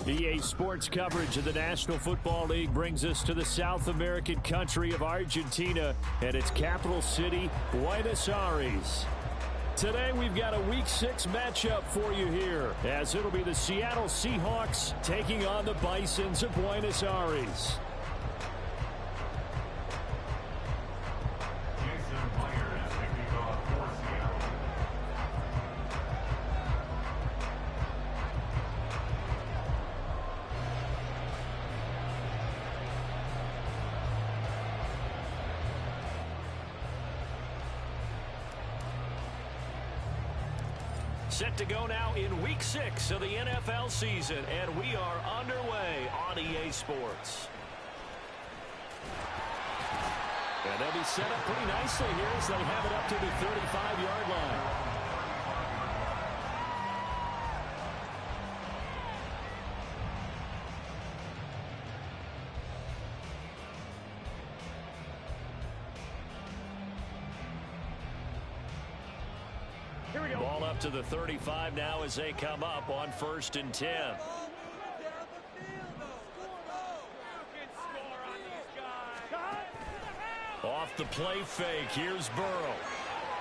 EA Sports coverage of the National Football League brings us to the South American country of Argentina and its capital city, Buenos Aires. Today we've got a Week 6 matchup for you here, as it'll be the Seattle Seahawks taking on the Bisons of Buenos Aires. Set to go now in Week 6 of the NFL season, and we are underway on EA Sports. And they'll be set up pretty nicely here as they have it up to the 35-yard line. Ball up to the 35 now as they come up on 1st and 10. Off the play fake, here's Burrow.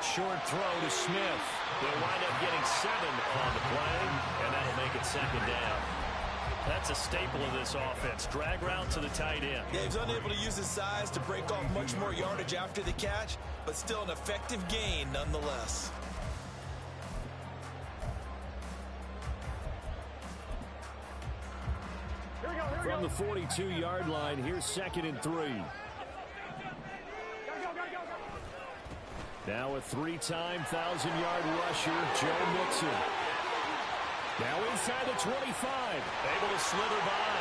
Short throw to Smith. They'll wind up getting 7 on the play, and that'll make it 2nd down. That's a staple of this offense. Drag route to the tight end. Yeah, he's unable to use his size to break off much more yardage after the catch, but still an effective gain nonetheless. From the 42-yard line, here's 2nd and 3. Now a 3-time 1,000-yard rusher, Joe Mixon. Now inside the 25, able to slither by.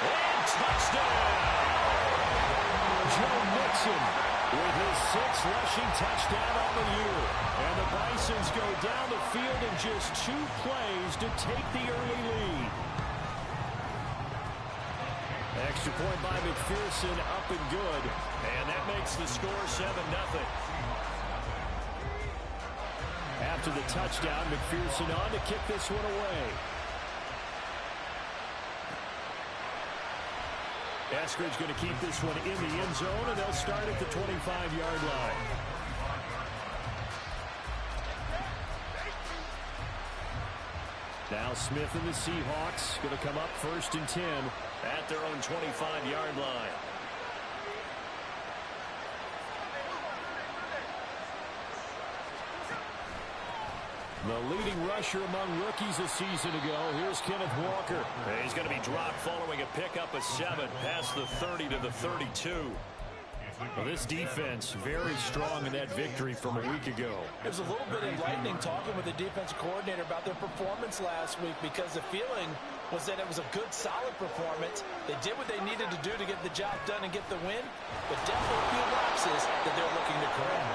And touchdown! Joe Mixon with his 6th rushing touchdown on the year. And the Bisons go down the field in just 2 plays to take the early lead. Extra point by McPherson, up and good. And that makes the score 7-0. After the touchdown, McPherson on to kick this one away. Eskridge going to keep this one in the end zone, and they'll start at the 25-yard line. Now Smith and the Seahawks going to come up 1st and 10 at their own 25-yard line. The leading rusher among rookies a season ago, here's Kenneth Walker. He's going to be dropped following a pickup of 7 past the 30 to the 32. Well, this defense very strong in that victory from a week ago. It was a little bit enlightening talking with the defensive coordinator about their performance last week, because the feeling was that it was a good, solid performance. They did what they needed to do to get the job done and get the win, but definitely a few lapses that they're looking to correct.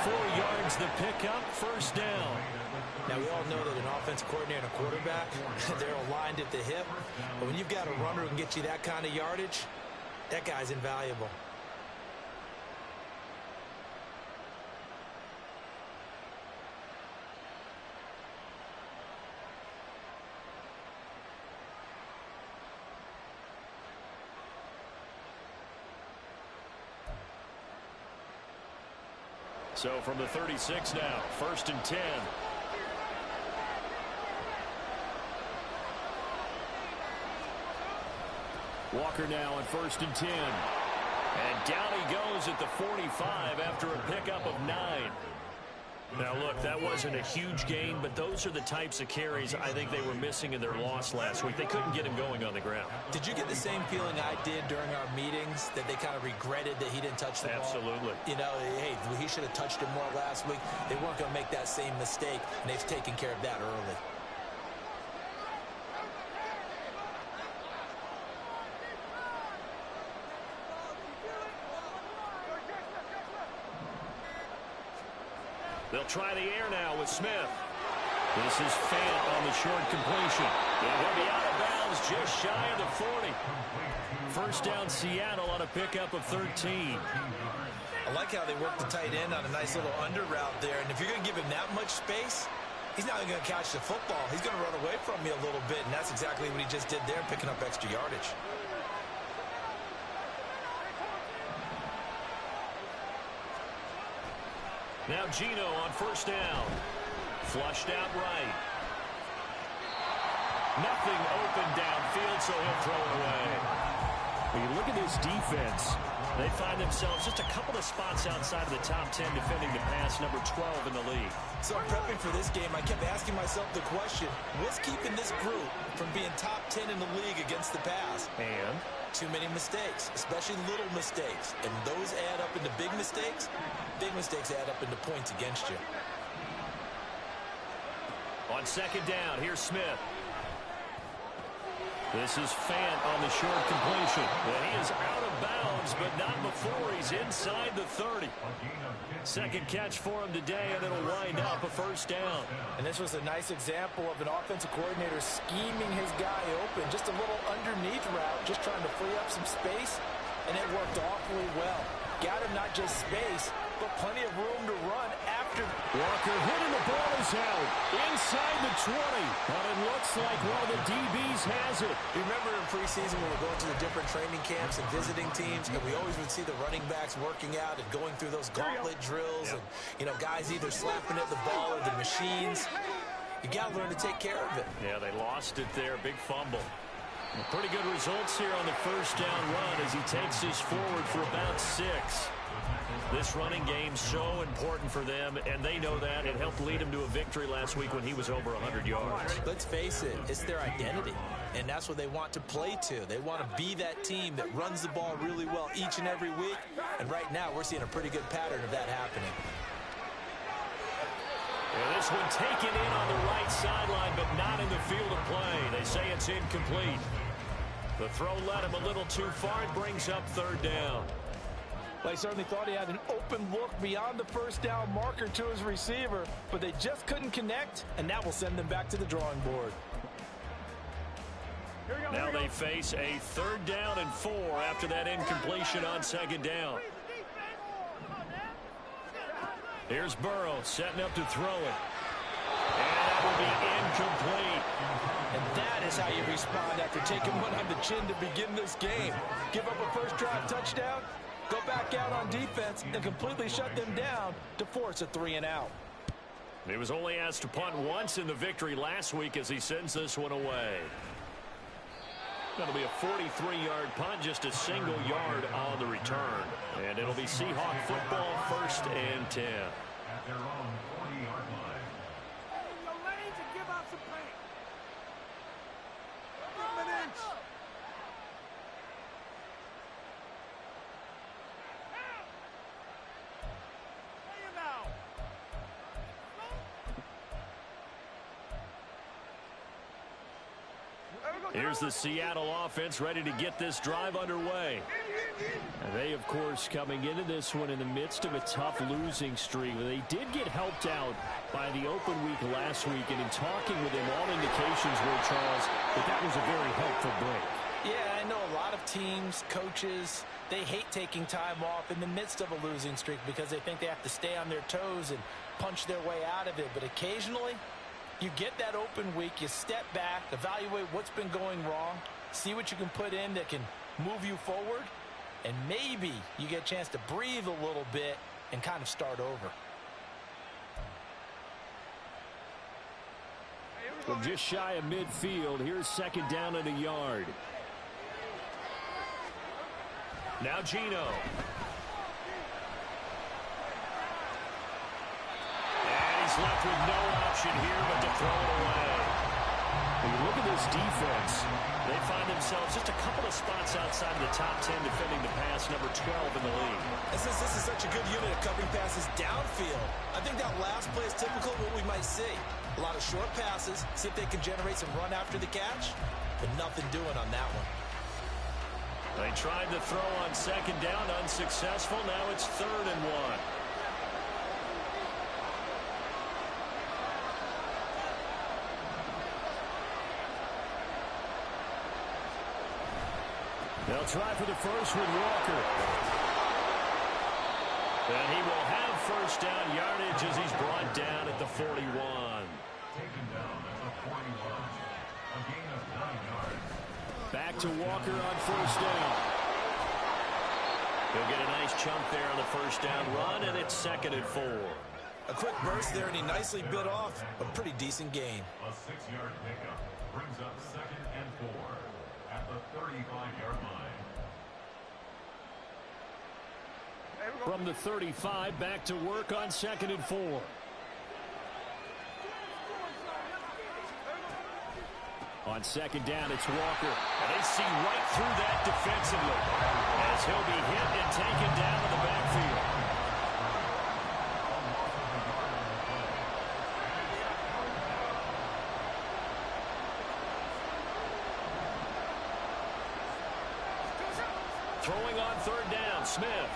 4 yards the pickup, 1st down. Now, we all know that an offensive coordinator and a quarterback, they're aligned at the hip, but when you've got a runner who can get you that kind of yardage, that guy's invaluable. So from the 36 now, 1st and 10. Walker now on 1st and 10. And down he goes at the 45 after a pickup of 9. Now, look, that wasn't a huge gain, but those are the types of carries I think they were missing in their loss last week. They couldn't get him going on the ground. Did you get the same feeling I did during our meetings, that they kind of regretted that he didn't touch the ball? Absolutely. You know, hey, he should have touched it more last week. They weren't going to make that same mistake, and they've taken care of that early. They'll try the air now with Smith. This is Fant on the short completion. He'll be out of bounds just shy of the 40. 1st down Seattle on a pickup of 13. I like how they work the tight end on a nice little under route there. And if you're going to give him that much space, He's not going to catch the football. He's going to run away from me a little bit, and that's exactly what he just did there, picking up extra yardage. Now Geno on first down. Flushed out right. Nothing open downfield, so he'll throw it away. When you look at this defense, they find themselves just a couple of spots outside of the top 10 defending the pass, number 12 in the league. So prepping for this game, I kept asking myself the question, what's keeping this group from being top 10 in the league against the pass? And? Too many mistakes, especially little mistakes. And those add up into big mistakes. Big mistakes add up into points against you. On second down, here's Smith. This is Fant on the short completion. And he is out of bounds, but not before he's inside the 30. Second catch for him today, and it'll wind up a first down. And this was a nice example of an offensive coordinator scheming his guy open. Just a little underneath route, just trying to free up some space, and it worked awfully well. Got him not just space, but plenty of room to run after. Walker hitting the ball is out. Inside the 20. But it looks like one of the DBs has it. You remember in preseason when we're going to the different training camps and visiting teams, and we always would see the running backs working out and going through those gauntlet drills, and, you know, guys either slapping at the ball or the machines. You got to learn to take care of it. Yeah, they lost it there. Big fumble. Pretty good results here on the first down run as he takes this forward for about 6. This running game so important for them, and they know that. It helped lead him to a victory last week when he was over 100 yards. Let's face it, it's their identity, and that's what they want to play to. They want to be that team that runs the ball really well each and every week, and right now we're seeing a pretty good pattern of that happening. And this one taken in on the right sideline, but not in the field of play. They say it's incomplete. The throw led him a little too far. It brings up third down. Well, he certainly thought he had an open look beyond the first down marker to his receiver, but they just couldn't connect, and that will send them back to the drawing board. Now they face a 3rd down and 4 after that incompletion on second down. Here's Burrow setting up to throw it. And that will be incomplete. And that is how you respond after taking one on the chin to begin this game. Give up a first drive touchdown, go back out on defense, and completely shut them down to force a 3-and-out. He was only asked to punt once in the victory last week as he sends this one away. That'll be a 43-yard punt, just a single yard on the return. And it'll be Seahawk football, 1st and 10. At their own 40-yard line. Your lanes and give out some paint. Give him an inch. Play him now. Here's the Seattle offense ready to get this drive underway. And they, of course, coming into this one in the midst of a tough losing streak. They did get helped out by the open week last week, and in talking with him, all indications were, Charles, that was a very helpful break. Yeah, I know a lot of teams, coaches, they hate taking time off in the midst of a losing streak because they think they have to stay on their toes and punch their way out of it. But occasionally, you get that open week, you step back, evaluate what's been going wrong, see what you can put in that can move you forward, and maybe you get a chance to breathe a little bit and kind of start over. From just shy of midfield, here's 2nd down and a yard. Now Geno. He's left with no option here but to throw it away. When you look at this defense, they find themselves just a couple of spots outside of the top 10 defending the pass, number 12 in the league. And since this is such a good unit of covering passes downfield, I think that last play is typical of what we might see. A lot of short passes, see if they can generate some run after the catch, but nothing doing on that one. They tried to throw on second down, unsuccessful. Now it's 3rd and 1. They'll try for the first with Walker. And he will have first down yardage as he's brought down at the 41. Taken down at the 41. A gain of 9 yards. Back to Walker on first down. He'll get a nice chunk there on the first down run, and it's 2nd and 4. A quick burst there, and he nicely bit off a pretty decent gain. A 6-yard pickup brings up 2nd and 4 at the 35-yard line. From the 35, back to work on 2nd and 4. On 2nd down, it's Walker. And they see right through that defensively as he'll be hit and taken down in the backfield. Throwing on 3rd down, Smith.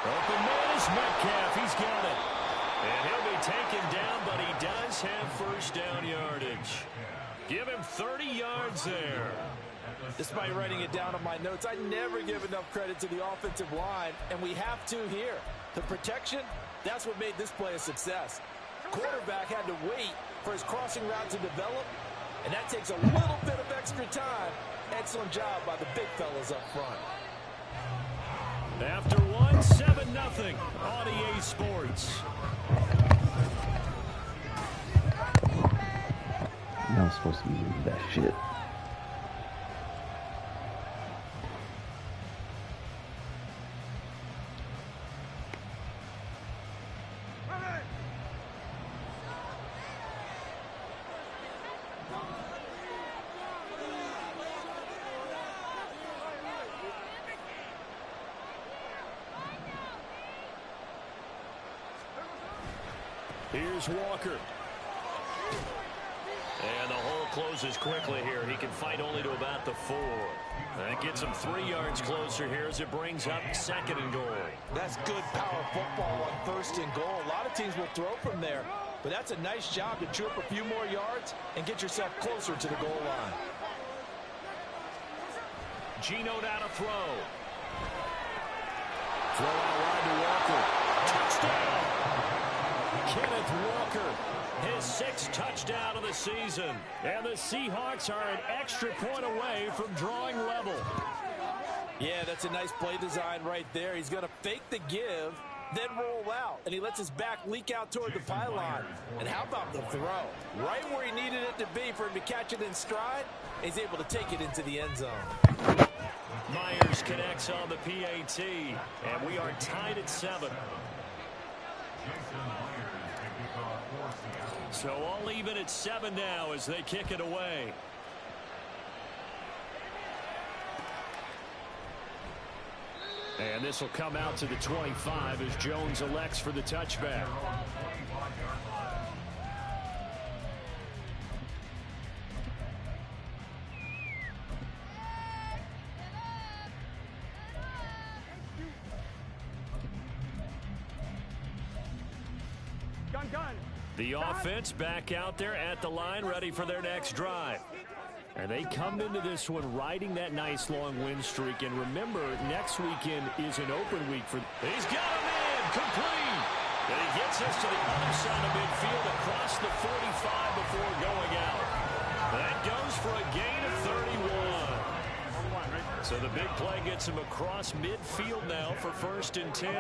Open man is Metcalf. He's got it. And he'll be taken down, but he does have first down yardage. Give him 30 yards there. Despite writing it down on my notes, I never give enough credit to the offensive line, and we have to here. The protection, that's what made this play a success. Quarterback had to wait for his crossing route to develop, and that takes a little bit of extra time. Excellent job by the big fellas up front. After one, 7-0 on EA Sports. I'm supposed to be reading that shit. Here's Walker. And the hole closes quickly here. He can fight only to about the 4. That gets him 3 yards closer here as it brings up 2nd and goal. That's good power football on 1st and goal. A lot of teams will throw from there, but that's a nice job to chew up a few more yards and get yourself closer to the goal line. Geno down to throw. Throw out wide to Walker. Touchdown! Kenneth Walker, his 6th touchdown of the season. And the Seahawks are an extra point away from drawing level. Yeah, that's a nice play design right there. He's going to fake the give, then roll out. And he lets his back leak out toward the pylon. And how about the throw? Right where he needed it to be for him to catch it in stride. He's able to take it into the end zone. Myers connects on the PAT. And we are tied at 7. So all even at 7 now as they kick it away. And this will come out to the 25 as Jones elects for the touchback. The offense back out there at the line, ready for their next drive. And they come into this one riding that nice long win streak. And remember, next weekend is an open week for... He's got him in, complete. And he gets us to the other side of midfield across the 45 before going out. That goes for a gain of 31. So the big play gets him across midfield now for 1st and 10.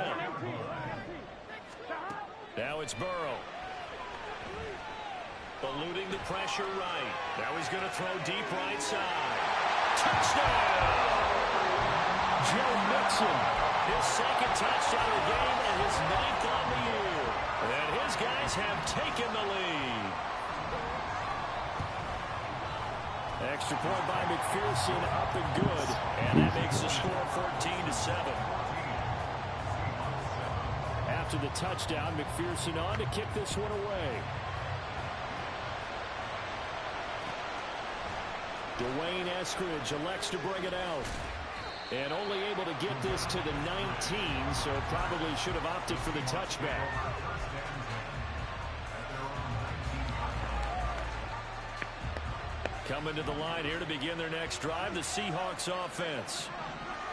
Now it's Burrow. Eluding the pressure right. Now he's going to throw deep right side. Touchdown! Joe Mixon, his 2nd touchdown of the game and his 9th on the year. And his guys have taken the lead. Extra point by McPherson, up and good. And that makes the score 14-7. After the touchdown, McPherson on to kick this one away. Dwayne Eskridge elects to bring it out. And only able to get this to the 19, so probably should have opted for the touchback. Coming to the line here to begin their next drive, the Seahawks offense.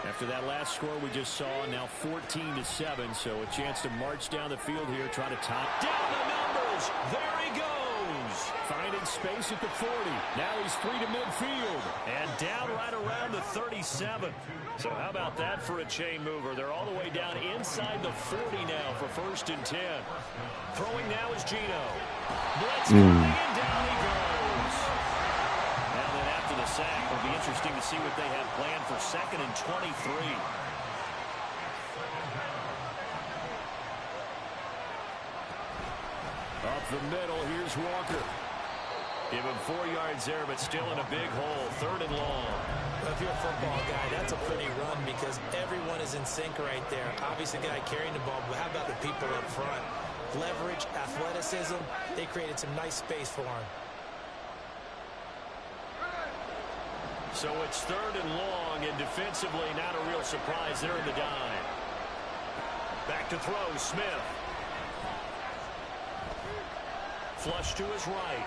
After that last score we just saw, now 14-7, so a chance to march down the field here, try to top down the numbers. There he goes, finding space at the 40. Now he's free to midfield and down right around the 37. So how about that for a chain mover? They're all the way down inside the 40 now for 1st and 10. Throwing now is Gino. Blitz coming and down he goes. Now then after the sack, it'll be interesting to see what they have planned for 2nd and 23. Up the middle, here's Walker. Give him 4 yards there, but still in a big hole. 3rd and long. Well, if you're a football guy, that's a pretty run because everyone is in sync right there. Obviously, the guy carrying the ball, but how about the people up front? Leverage, athleticism, they created some nice space for him. So it's 3rd and long, and defensively not a real surprise there in the dime. Back to throw, Smith. Flush to his right.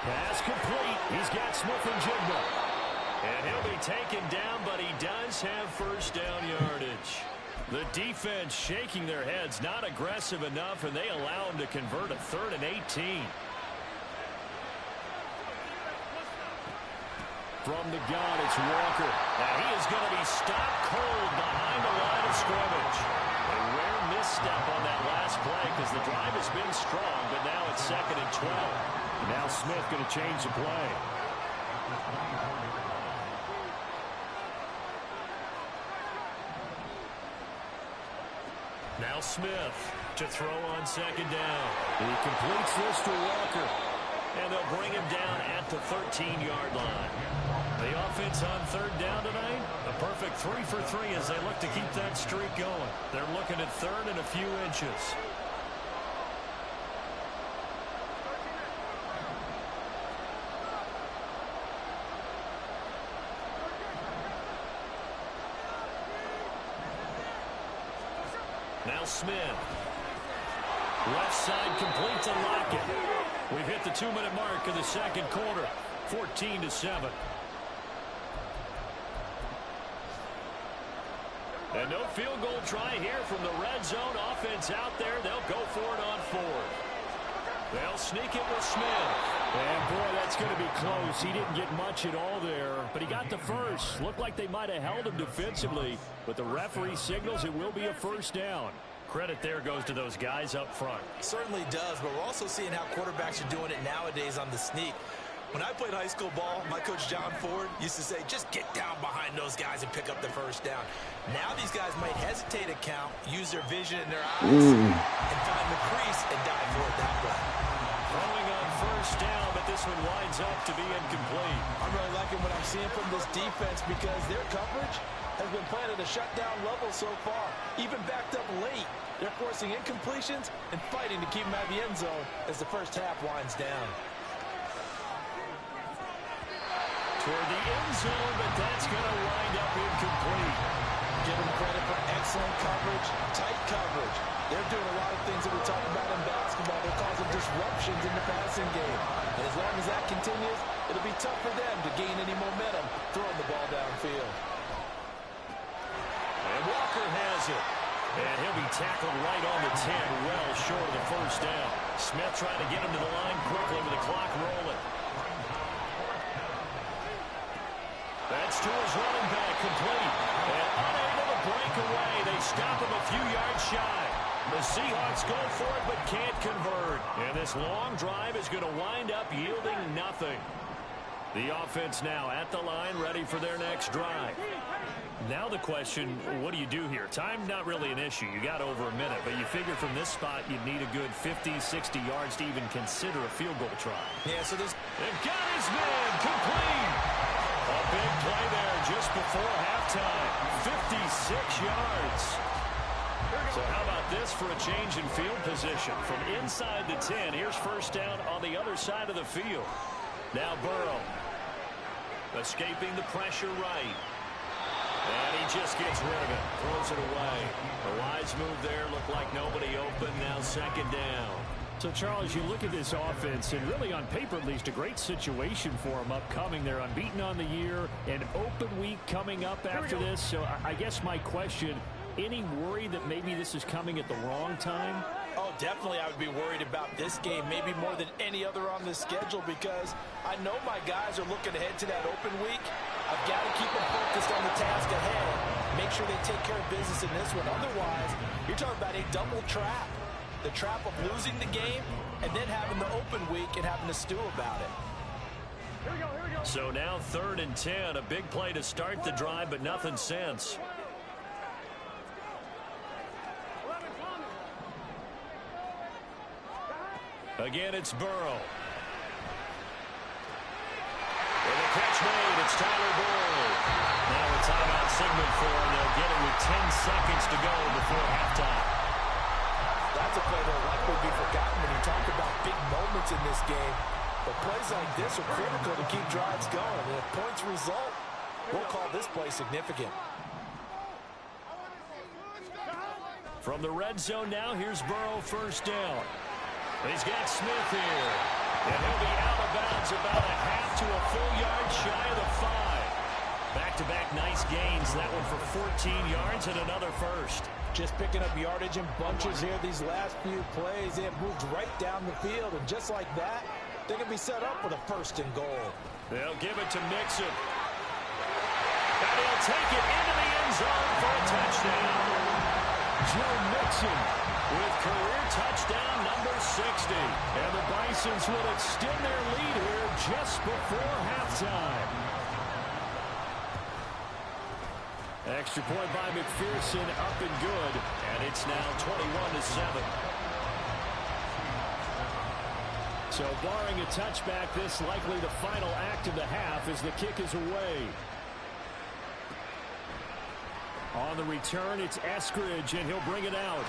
Pass complete. He's got Smith and Jigba. And he'll be taken down, but he does have 1st down yardage. The defense shaking their heads, not aggressive enough, and they allow him to convert a 3rd and 18. From the gun, it's Walker. Now he is going to be stopped cold behind the line of scrimmage. A rare misstep on that last play because the drive has been strong, but now it's 2nd and 12. Now Smith going to change the play. Now Smith to throw on 2nd down. He completes this to Walker. And they'll bring him down at the 13-yard line. The offense on 3rd down tonight, a perfect 3 for 3 as they look to keep that streak going. They're looking at 3rd and a few inches. Now Smith. Left side complete to Lockett. We've hit the 2-minute mark of the 2nd quarter. 14-7. And no field goal try here from the red zone. Offense out there. They'll go for it on 4th. They'll sneak it with Smith. And boy, that's going to be close. He didn't get much at all there, but he got the 1st. Looked like they might have held him defensively, but the referee signals it will be a 1st down. Credit there goes to those guys up front. Certainly does, but we're also seeing how quarterbacks are doing it nowadays on the sneak. When I played high school ball, my coach John Ford used to say, just get down behind those guys and pick up the 1st down. Now these guys might hesitate to count, use their vision in their eyes, and find the crease and dive for it that way. Throwing on 1st down, but this one winds up to be incomplete. I'm really liking what I'm seeing from this defense because their coverage has been playing at a shutdown level so far. Even backed up late, they're forcing incompletions and fighting to keep them out of the end zone as the 1st half winds down. Toward the end zone, but that's going to wind up incomplete. Give them credit for excellent coverage, tight coverage. They're doing a lot of things that we talk about in basketball. They're causing disruptions in the passing game. And as long as that continues, it'll be tough for them to gain any momentum throwing the ball downfield. And Walker has it. And he'll be tackled right on the 10, well short of the 1st down. Smith trying to get him to the line quickly with the clock rolling. That's to his running back, complete. And unable to break away. They stop him a few yards shy. The Seahawks go for it but can't convert. And this long drive is going to wind up yielding nothing. The offense now at the line, ready for their next drive. Now the question, what do you do here? Time not really an issue. You got over a minute, but you figure from this spot you'd need a good 50, 60 yards to even consider a field goal try. Yeah, so this... They've got his man, complete. A big play there just before halftime. 56 yards. So how about this for a change in field position? From inside the 10, here's 1st down on the other side of the field. Now Burrow. Escaping the pressure right. And he just gets rid of it. Throws it away. A wise move there. Looked like nobody open. Now 2nd down. So, Charles, you look at this offense, and really on paper, at least, a great situation for them upcoming. They're unbeaten on the year, an open week coming up after this. So I guess my question, any worry that maybe this is coming at the wrong time? Oh, definitely I would be worried about this game, maybe more than any other on the schedule, because I know my guys are looking ahead to that open week. I've got to keep them focused on the task ahead, make sure they take care of business in this one. Otherwise, you're talking about a double trap. The trap of losing the game and then having the open week and having to stew about it. So now 3rd and 10, a big play to start the drive, but nothing since. Again, it's Burrow. And the catch made. It's Tyler Boyd. Now a timeout signal for him. They'll get it with 10 seconds to go before halftime. That's a play that'll likely be forgotten when you talk about big moments in this game. But plays like this are critical to keep drives going. And if points result, we'll call this play significant. From the red zone now, here's Burrow, first down. He's got Smith here. And he'll be out of bounds about a half to a full yard shy of the 5. Back-to-back nice gains. That one for 14 yards and another first. Just picking up yardage in bunches here these last few plays. They have moved right down the field, and just like that, they can be set up for the 1st and goal. They'll give it to Mixon. And he'll take it into the end zone for a touchdown. Joe Mixon with career touchdown number 60. And the Bisons will extend their lead here just before halftime. Extra point by McPherson, up and good, and it's now 21-7. So barring a touchback, this likely the final act of the half as the kick is away. On the return, it's Eskridge, and he'll bring it out.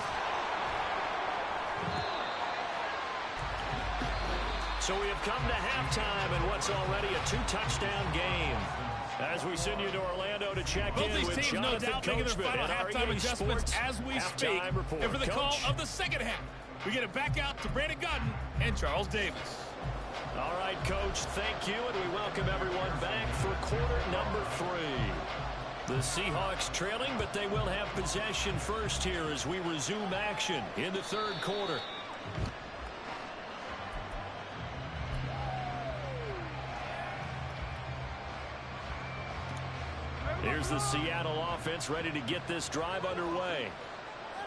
So we have come to halftime in what's already a 2-touchdown game. As we send you to Orlando to check Both in these with teams, no Jonathan doubt, making their Coachman final and our halftime EA adjustments Sports as we speak. report. And for the call Coach? of the second half, we get it back out to Brandon Godden and Charles Davis. All right, Coach, thank you, and we welcome everyone back for quarter number 3. The Seahawks trailing, but they will have possession first here as we resume action in the 3rd quarter. Here's the Seattle offense ready to get this drive underway.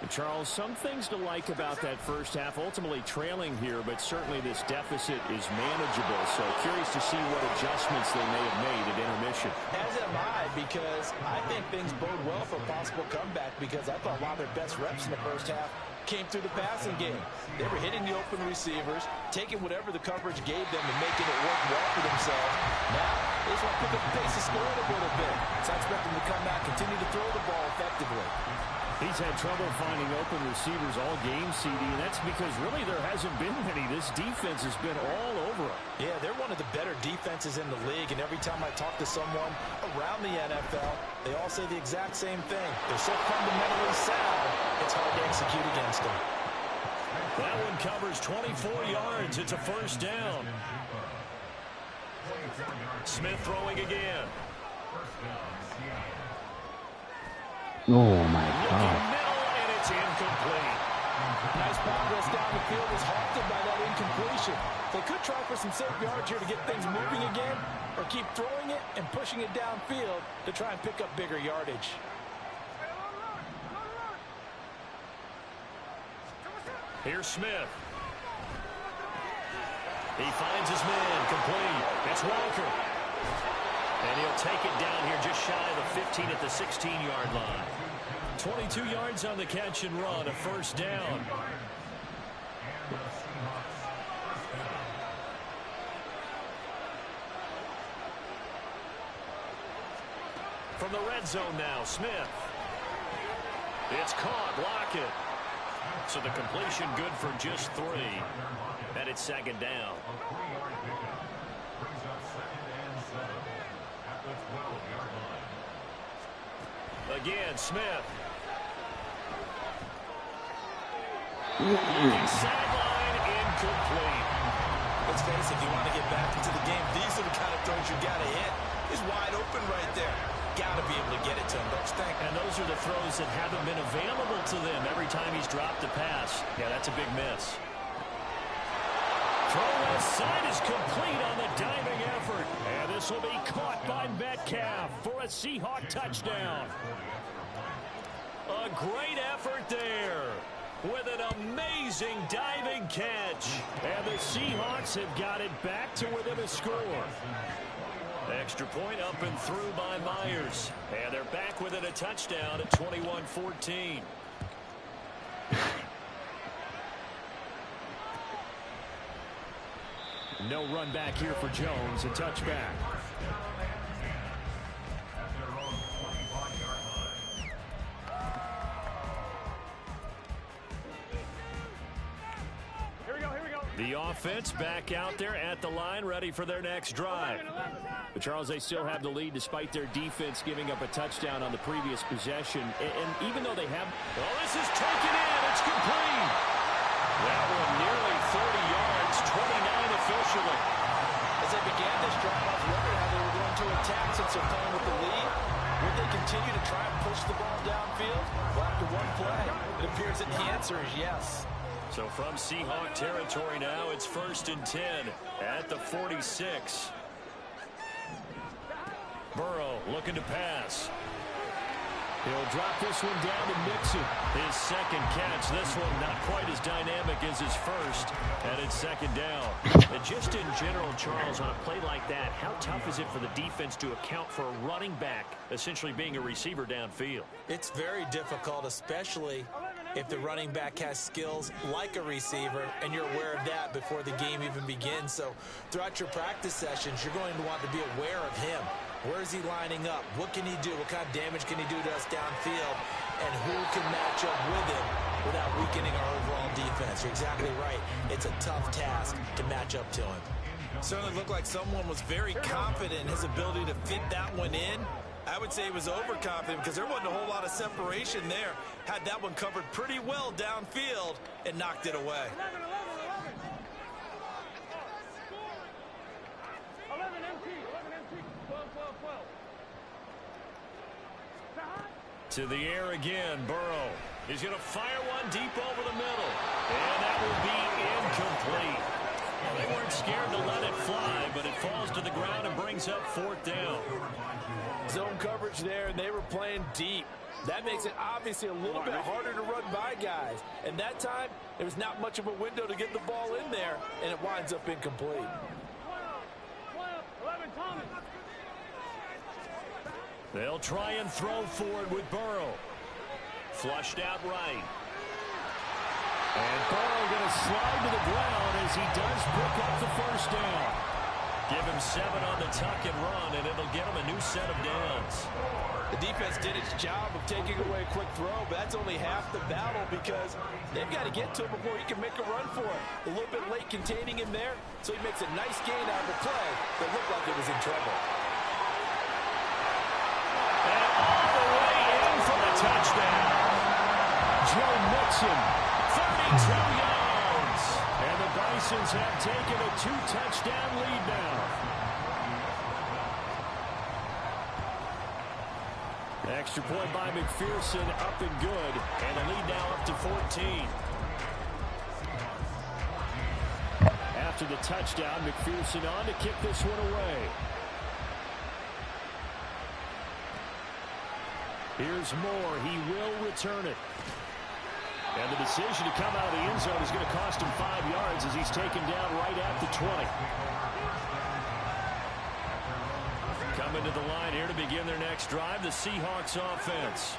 Charles, some things to like about that first half, ultimately trailing here, but certainly this deficit is manageable. So curious to see what adjustments they may have made at intermission. As am I, because I think things bode well for a possible comeback, because I thought a lot of their best reps in the first half came through the passing game. They were hitting the open receivers, taking whatever the coverage gave them and making it work well for themselves. Now, they just want to pick up the pace of scoring a little bit. So I expect them to come back, continue to throw the ball effectively. He's had trouble finding open receivers all game, CD, and that's because really there hasn't been many. This defense has been all over him. Yeah, they're one of the better defenses in the league, and every time I talk to someone around the NFL, they all say the exact same thing. They're so fundamentally sound, it's hard to execute against them. That one covers 24 yards. It's a first down. Smith throwing again. Oh, my Looking God. middle, and it's incomplete. Nice progress down the field was halted by that incompletion. They could try for some safe yards here to get things moving again, or keep throwing it and pushing it downfield to try and pick up bigger yardage. Here's Smith. He finds his man, complete. It's Walker. And he'll take it down here just shy of the 15 at the 16-yard line. 22 yards on the catch and run, a first down. From the red zone now, Smith. It's caught, Lockett. So the completion good for just 3. And it's second down. Again, Smith. Sideline complete. Let's face it, if you want to get back into the game, these are the kind of throws you got to hit. He's wide open right there. Got to be able to get it to him, don't you think? And those are the throws that haven't been available to them every time he's dropped a pass. Yeah, that's a big miss. Throw left side is complete on the diving effort. And this will be caught by Metcalf for a Seahawk touchdown. A great effort there with an amazing diving catch. And the Seahawks have got it back to within a score. Extra point up and through by Myers. And they're back within a touchdown at 21-14. No run back here for Jones. A touchback. The offense back out there at the line, ready for their next drive. But Charles, they still have the lead despite their defense giving up a touchdown on the previous possession. And even though they have... Oh, this is taken in. It's complete. That one nearly 30 yards, 29 officially. As they began this drive, I was wondering how they were going to attack since they're playing with the lead. Would they continue to try and push the ball downfield? Well, after one play, it appears that the answer is yes. So from Seahawk territory now, it's 1st and 10 at the 46. Burrow looking to pass. He'll drop this one down to Mixon. His second catch. This one not quite as dynamic as his first. And it's 2nd down. And just in general, Charles, on a play like that, how tough is it for the defense to account for a running back essentially being a receiver downfield? It's very difficult, especially if the running back has skills like a receiver, and you're aware of that before the game even begins. So throughout your practice sessions, you're going to want to be aware of him. Where is he lining up? What can he do? What kind of damage can he do to us downfield? And who can match up with him without weakening our overall defense? You're exactly right. It's a tough task to match up to him. Certainly looked like someone was very confident in his ability to fit that one in. I would say he was overconfident because there wasn't a whole lot of separation there. Had that one covered pretty well downfield and knocked it away. To the air again, Burrow. He's going to fire one deep over the middle. And that will be incomplete. Well, they weren't scared to let it fly, but it falls to the ground and brings up 4th down. Zone coverage there, and they were playing deep. That makes it obviously a little bit harder to run by guys. And that time, there was not much of a window to get the ball in there, and it winds up incomplete. They'll try and throw forward with Burrow. Flushed out right. And Burrow going to slide to the ground as he does pick up the 1st down. Give him 7 on the tuck and run, and it'll get him a new set of downs. The defense did its job of taking away a quick throw, but that's only half the battle because they've got to get to him before he can make a run for it. A little bit late containing him there, so he makes a nice gain out of the play that looked like it was in trouble. And all the way in for the touchdown. Joe Mixon, 32 yards. And the Bisons have taken a 2-touchdown lead now. Extra point by McPherson, up and good. And the lead now up to 14. After the touchdown, McPherson on to kick this one away. Here's Moore. He will return it. And the decision to come out of the end zone is going to cost him 5 yards as he's taken down right at the 20. Coming to the line here to begin their next drive, the Seahawks offense.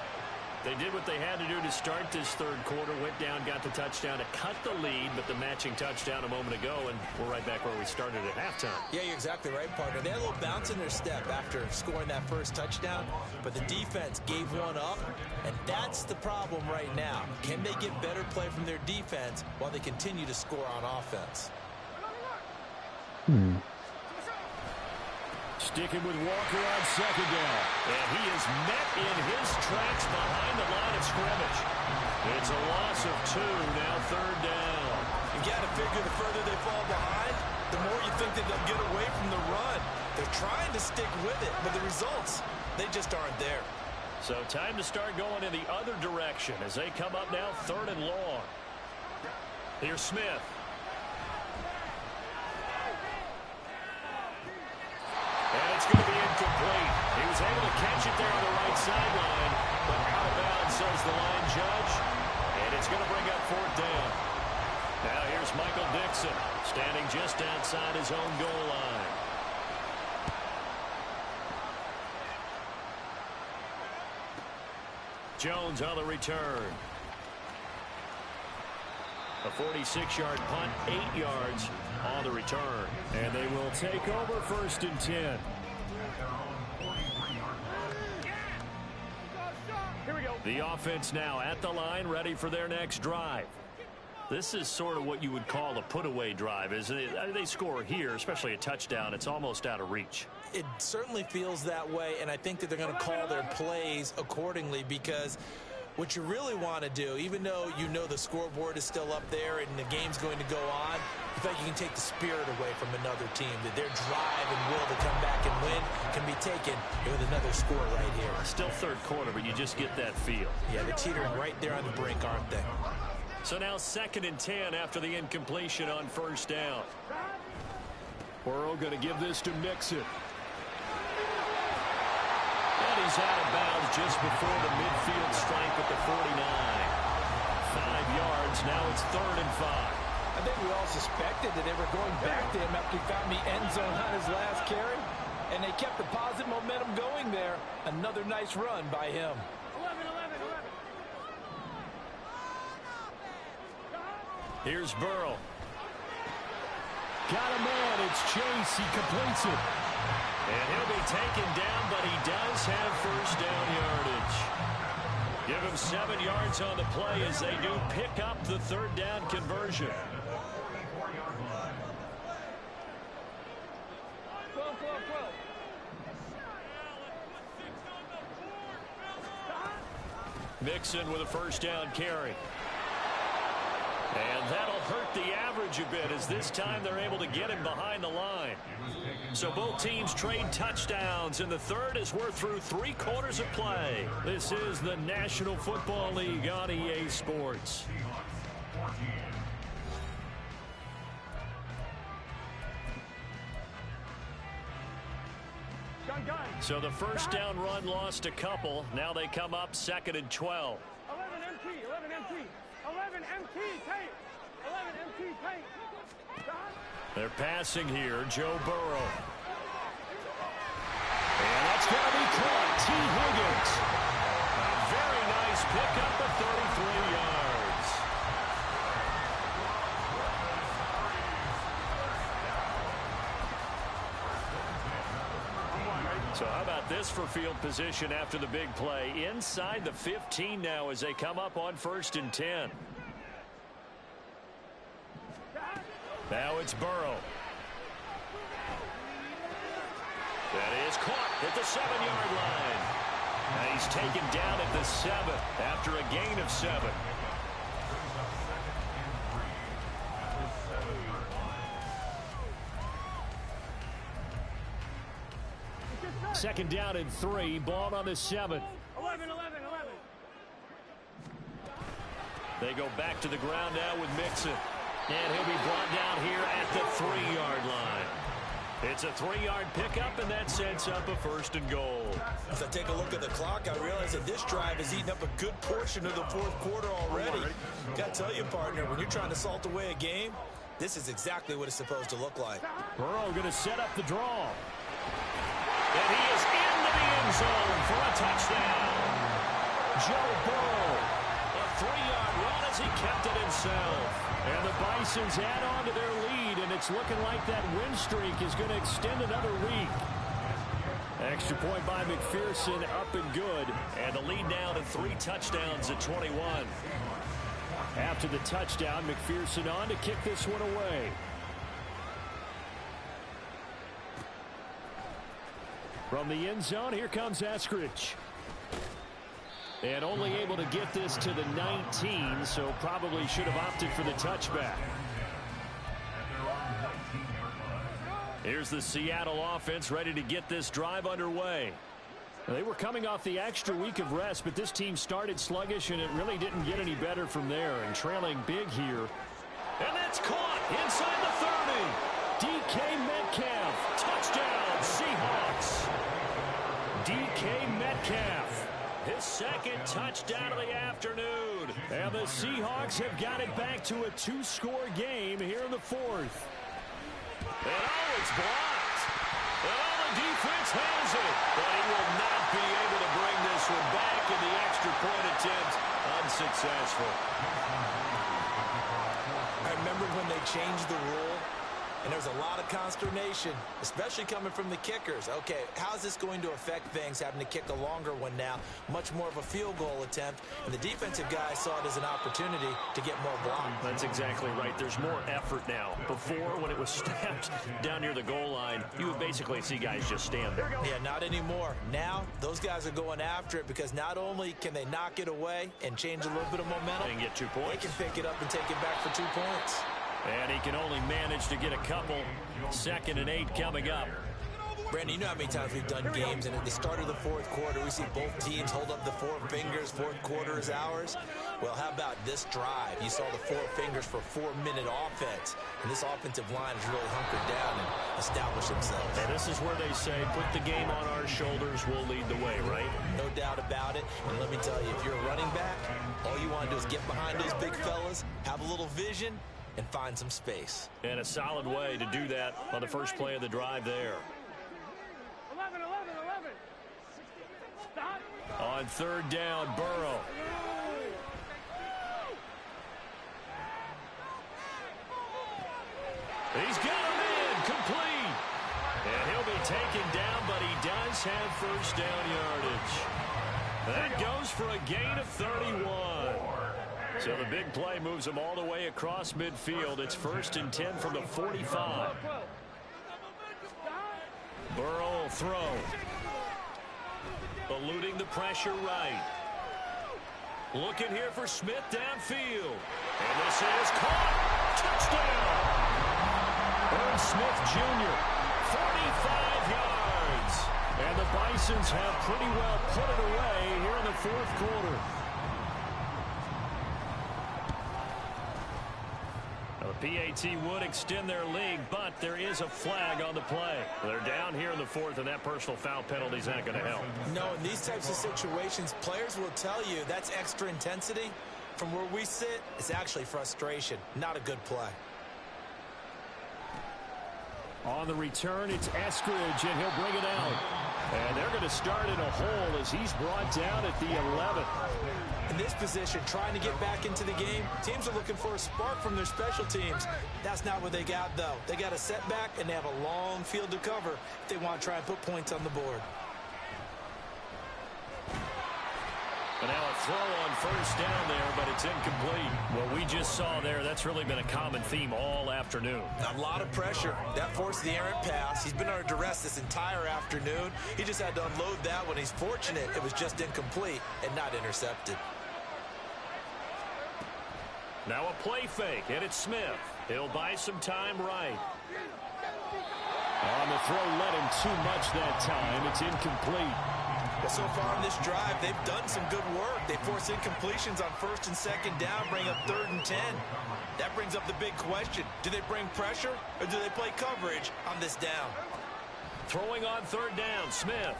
They did what they had to do to start this 3rd quarter, went down, got the touchdown to cut the lead, but the matching touchdown a moment ago, and we're right back where we started at halftime. Yeah, you're exactly right, partner. They had a little bounce in their step after scoring that first touchdown, but the defense gave one up, and that's the problem right now. Can they get better play from their defense while they continue to score on offense? Sticking with Walker on 2nd down. And he is met in his tracks behind the line of scrimmage. It's a loss of 2, now 3rd down. You got to figure the further they fall behind, the more you think that they'll get away from the run. They're trying to stick with it, but the results, they just aren't there. So time to start going in the other direction as they come up now 3rd and long. Here's Smith. And it's going to be incomplete. He was able to catch it there on the right sideline, but out of bounds, says the line judge. And it's going to bring up 4th down. Now here's Michael Dixon, standing just outside his own goal line. Jones on the return. A 46-yard punt, 8 yards on the return. And they will take over 1st and 10. Here we go. The offense now at the line, ready for their next drive. This is sort of what you would call a put-away drive, isn't it? I mean, they score here, especially a touchdown. It's almost out of reach. It certainly feels that way, and I think that they're going to call their plays accordingly, because what you really want to do, even though you know the scoreboard is still up there and the game's going to go on, you feel like you can take the spirit away from another team, that their drive and will to come back and win can be taken with another score right here. Still 3rd quarter, but you just get that feel. Yeah, they're teetering right there on the brink, aren't they? So now 2nd and 10 after the incompletion on 1st down. Burrow going to give this to Mixon. And he's out of bounds just before the midfield stripe at the 49. 5 yards. Now it's 3rd and 5. I think we all suspected that they were going back to him after he found the end zone on his last carry. And they kept the positive momentum going there. Another nice run by him. 11. Here's Burrow. Got a man. It's Chase. He completes it. And he'll be taken down, but he does have 1st down yardage. Give him 7 yards on the play as they do pick up the 3rd down conversion. Mixon with a 1st down carry. And that'll hurt the average a bit, as this time they're able to get him behind the line. So both teams trade touchdowns, and the 3rd as we're through 3 quarters of play. This is the National Football League on EA Sports. So the 1st down run lost a couple. Now they come up 2nd and 12. 11 MT. 11 MT, tape. 11 MT, tape. They're passing here, Joe Burrow. And that's going to be caught. T. Higgins. A very nice pickup of 33 yards. So how about this for field position after the big play? Inside the 15 now as they come up on 1st and 10. Now it's Burrow. That is caught at the 7-yard line. Now he's taken down at the 7 after a gain of 7. Second down and 3. Ball on the 7. 11. They go back to the ground now with Mixon. And he'll be brought down here at the 3-yard line. It's a 3-yard pickup, and that sets up a 1st and goal. As I take a look at the clock, I realize that this drive has eaten up a good portion of the 4th quarter already. Got to tell you, partner, when you're trying to salt away a game, this is exactly what it's supposed to look like. Burrow going to set up the draw. And he is into the end zone for a touchdown. Joe Burrow, a 3-yard run as he kept it himself. And the Bisons add on to their lead, and it's looking like that win streak is going to extend another week. Extra point by McPherson, up and good. And the lead now to 3 touchdowns at 21. After the touchdown, McPherson on to kick this one away. From the end zone, here comes Eskridge. And only able to get this to the 19, so probably should have opted for the touchback. Here's the Seattle offense ready to get this drive underway. They were coming off the extra week of rest, but this team started sluggish, and it really didn't get any better from there. And trailing big here. And that's caught inside the 30. DK Metcalf, touchdown, Seahawks. DK Metcalf, his second touchdown of the afternoon. And the Seahawks have got it back to a 2-score game here in the fourth. And it's blocked. The defense has it, but he will not be able to bring this one back, in the extra point attempt unsuccessful. I remember when they changed the rule, and there was a lot of consternation, especially coming from the kickers. Okay, how's this going to affect things, having to kick a longer one now, much more of a field goal attempt, and the defensive guys saw it as an opportunity to get more block. That's exactly right. There's more effort now. Before, when it was snapped down near the goal line, you would basically see guys just stand there. Yeah, not anymore. Now, those guys are going after it, because not only can they knock it away and change a little bit of momentum, and get 2 points. they can pick it up and take it back for 2 points. And he can only manage to get a couple. 2nd and 8 coming up. Brandon, you know how many times we've done games, and at the start of the fourth quarter, we see both teams hold up the 4 fingers, fourth quarter is ours. Well, how about this drive? You saw the 4 fingers for 4-minute offense, and this offensive line has really hunkered down and established themselves. And this is where they say, put the game on our shoulders, we'll lead the way, right? No doubt about it. And let me tell you, if you're a running back, all you want to do is get behind those big fellas, have a little vision, and find some space. And a solid way to do that on the first play of the drive there. 11. Stop. On 3rd down, Burrow. He's got him in, complete. And he'll be taken down, but he does have first down yardage. That goes for a gain of 31. So the big play moves him all the way across midfield. It's 1st and 10 from the 45. Burrow will throw. Eluding the pressure right. Looking here for Smith downfield. And this is caught. Touchdown. Irv Smith Jr., 45 yards. And the Bisons have pretty well put it away here in the fourth quarter. The PAT would extend their lead, but there is a flag on the play. They're down here in the fourth, and that personal foul penalty is not going to help. No, in these types of situations, players will tell you that's extra intensity. From where we sit, it's actually frustration, not a good play. On the return, it's Eskridge, and he'll bring it out. And they're going to start in a hole as he's brought down at the 11th. In this position, trying to get back into the game, teams are looking for a spark from their special teams. That's not what they got, though. They got a setback, and they have a long field to cover if they want to try and put points on the board. But now a throw on first down there, but it's incomplete. What we just saw there, that's really been a common theme all afternoon. A lot of pressure. That forced the errant pass. He's been under duress this entire afternoon. He just had to unload that one. He's fortunate it was just incomplete and not intercepted. Now a play fake, and it's Smith. He'll buy some time right. On the throw, let him too much that time. It's incomplete. Well, so far in this drive, they've done some good work. They force incompletions on 1st and 2nd down, bring up 3rd and 10. That brings up the big question. Do they bring pressure, or do they play coverage on this down? Throwing on 3rd down, Smith.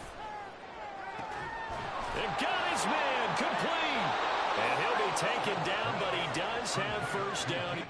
And got his man, complete. And he'll be taken down, but he does have first down.